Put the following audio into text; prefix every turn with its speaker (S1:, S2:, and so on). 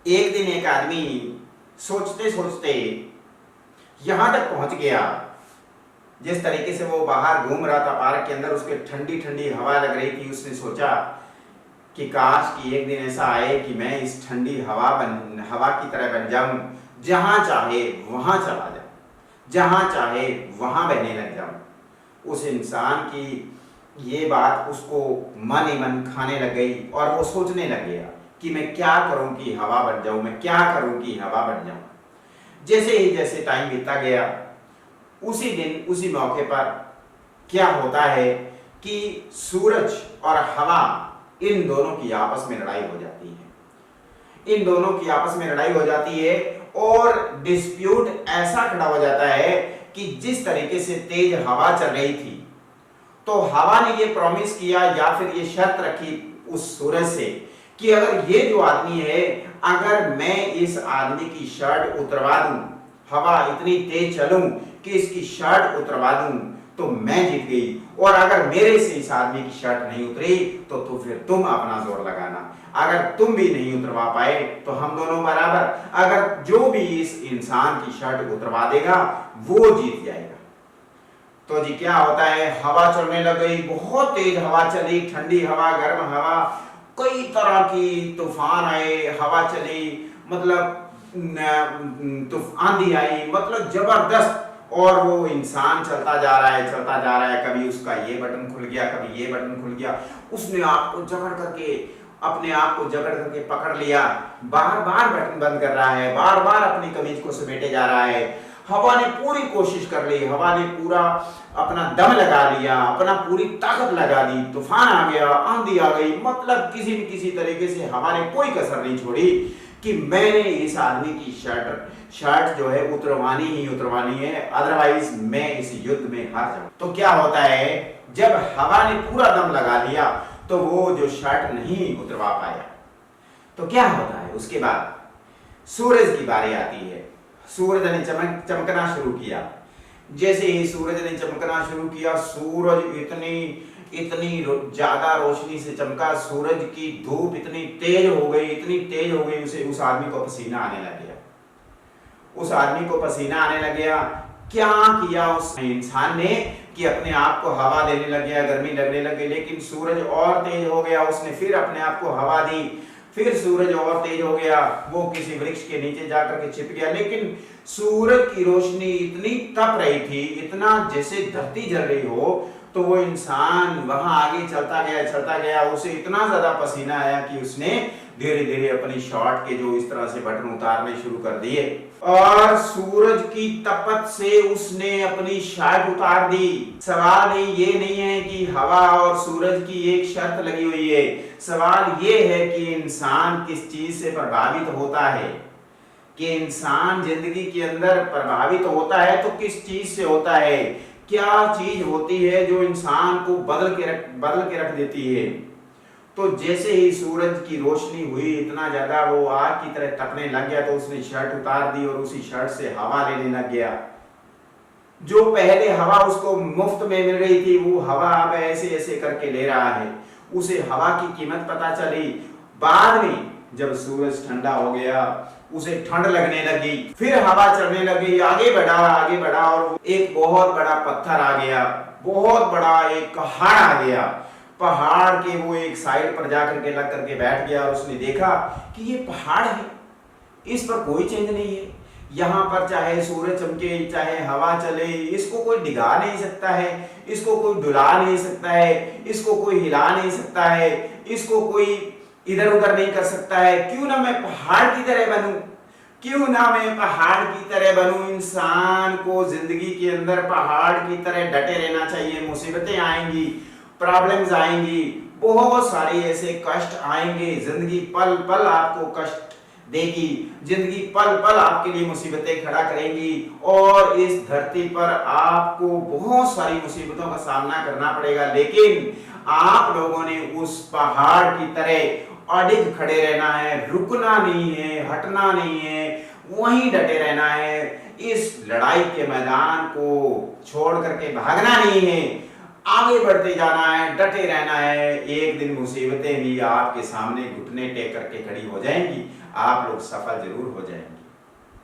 S1: एक दिन एक आदमी सोचते सोचते यहां तक पहुंच गया, जिस तरीके से वो बाहर घूम रहा था पार्क के अंदर, उसके ठंडी ठंडी हवा लग रही थी। उसने सोचा कि काश कि एक दिन ऐसा आए कि मैं इस ठंडी हवा की तरह बन जाऊं, जहां चाहे वहां चला जाऊं, जहां चाहे वहां बहने लग जाऊं। उस इंसान की ये बात उसको मन ही मन खाने लग गई और वो सोचने लग गया कि मैं क्या करूं कि हवा बन जाऊं, मैं क्या करूं कि हवा बन जाऊं। जैसे टाइम बीतता गया, उसी दिन उसी मौके पर क्या होता है कि सूरज और हवा, इन दोनों की आपस में लड़ाई हो जाती है। इन दोनों की आपस में लड़ाई हो जाती है और डिस्प्यूट ऐसा खड़ा हो जाता है कि जिस तरीके से तेज हवा चल रही थी, तो हवा ने ये प्रॉमिस किया या फिर ये शर्त रखी उस सूरज से कि अगर ये जो आदमी है, अगर मैं इस आदमी की शर्ट उतरवा दूं, हवा इतनी तेज चलूं कि इसकी शर्ट उतरवा दूं, तो मैं जीत गई। और अगर मेरे से इस आदमी की शर्ट नहीं उतरी तो फिर तुम अपना जोर लगाना। अगर तुम भी नहीं उतरवा पाए तो हम दोनों बराबर। अगर जो भी इस इंसान की शर्ट उतरवा देगा वो जीत जाएगा। तो जी क्या होता है, हवा चलने लग गई, बहुत तेज हवा चली, ठंडी हवा, गर्म हवा, कई तरह की तूफान आए, हवा चली, मतलब आंधी आई, मतलब जबरदस्त। और वो इंसान चलता जा रहा है, चलता जा रहा है, कभी उसका ये बटन खुल गया, कभी ये बटन खुल गया, उसने अपने आप को जकड़ करके पकड़ लिया, बार बार बटन बंद कर रहा है, बार बार अपनी कमीज को समेटे जा रहा है। हवा ने पूरी कोशिश कर ली, हवा ने पूरा अपना दम लगा लिया, अपना पूरी ताकत लगा दी, तूफान आ गया, आंधी आ गई, मतलब किसी न किसी तरीके से हवा ने कोई कसर नहीं छोड़ी कि मैंने इस आदमी की शर्ट जो है उतरवानी ही उतरवानी है, अदरवाइज मैं इस युद्ध में हार जाऊं। तो क्या होता है, जब हवा ने पूरा दम लगा लिया तो वो जो शर्ट नहीं उतरवा पाया, तो क्या होता है, उसके बाद सूरज की बारी आती है। सूरज ने चमकना शुरू किया। जैसे ही सूरज ने चमकना शुरू किया, सूरज इतनी ज्यादा रोशनी से चमका, सूरज की धूप इतनी तेज हो गई, उस आदमी को पसीना आने लग गया। उस आदमी को पसीना आने लग गया। क्या किया उस इंसान ने कि अपने आप को हवा देने लग गया, गर्मी लगने लगी, लेकिन सूरज और तेज हो गया, उसने फिर अपने आप को हवा दी, फिर सूरज और तेज हो गया, वो किसी वृक्ष के नीचे जाकर के छिप गया। लेकिन सूरज की रोशनी इतनी तप रही थी, इतना जैसे धरती जल रही हो, तो वो इंसान वहां आगे चलता गया, उसे इतना ज्यादा पसीना आया कि उसने धीरे धीरे अपनी शर्ट के जो इस तरह से बटन उतारने शुरू कर दिए और सूरज की तपत से उसने अपनी शर्ट उतार दी। सवाल ये नहीं है कि हवा और सूरज की एक शर्त लगी हुई है, सवाल ये है कि इंसान किस चीज से प्रभावित होता है, कि इंसान जिंदगी के अंदर प्रभावित होता है तो किस चीज से होता है, क्या चीज होती है जो इंसान को बदल के रख देती है। तो जैसे ही सूरज की रोशनी हुई, इतना ज्यादा वो आग की तरह तपने लग गया, तो उसने शर्ट उतार दी और उसी शर्ट से हवा लेने लग गया। जो पहले हवा उसको मुफ्त में मिल रही थी, वो हवा अब ऐसे ऐसे करके ले रहा है। उसे हवा की कीमत पता चली बाद में, जब सूरज ठंडा हो गया, उसे ठंड लगने लगी, फिर हवा चलने लगी, आगे बढ़ा और एक बहुत बड़ा पत्थर आ गया, बहुत बड़ा एक पहाड़ आ गया। पहाड़ के वो एक साइड पर जाकर के लग करके बैठ गया और उसने देखा कि ये पहाड़ है, इस पर कोई चेंज नहीं है, यहाँ पर चाहे सूरज चमके चाहे हवा चले, इसको कोई डिगा नहीं सकता है, इसको कोई डुला नहीं सकता है, इसको कोई हिला नहीं सकता है, इसको कोई इधर उधर नहीं कर सकता है। क्यों ना मैं पहाड़ की तरह बनूं, क्यों ना मैं पहाड़ की तरह बनूं। इंसान को जिंदगी के अंदर पहाड़ की तरह डटे रहना चाहिए। मुसीबतें आएंगी, प्रॉब्लम्स आएंगी, बहुत सारे ऐसे कष्ट आएंगे, जिंदगी पल पल आपको कष्ट देगी, जिंदगी पल पल आपके लिए मुसीबतें खड़ा करेंगी और इस धरती पर आपको बहुत सारी मुसीबतों का सामना करना पड़ेगा। लेकिन आप लोगों ने उस पहाड़ की तरह अडिग खड़े रहना है, रुकना नहीं है, हटना नहीं है, वहीं डटे रहना है। इस लड़ाई के मैदान को छोड़ करके भागना नहीं है, आगे बढ़ते जाना है, डटे रहना है। एक दिन मुसीबतें भी आपके सामने घुटने टेक करके खड़ी हो जाएंगी, आप लोग सफल जरूर हो जाएंगे।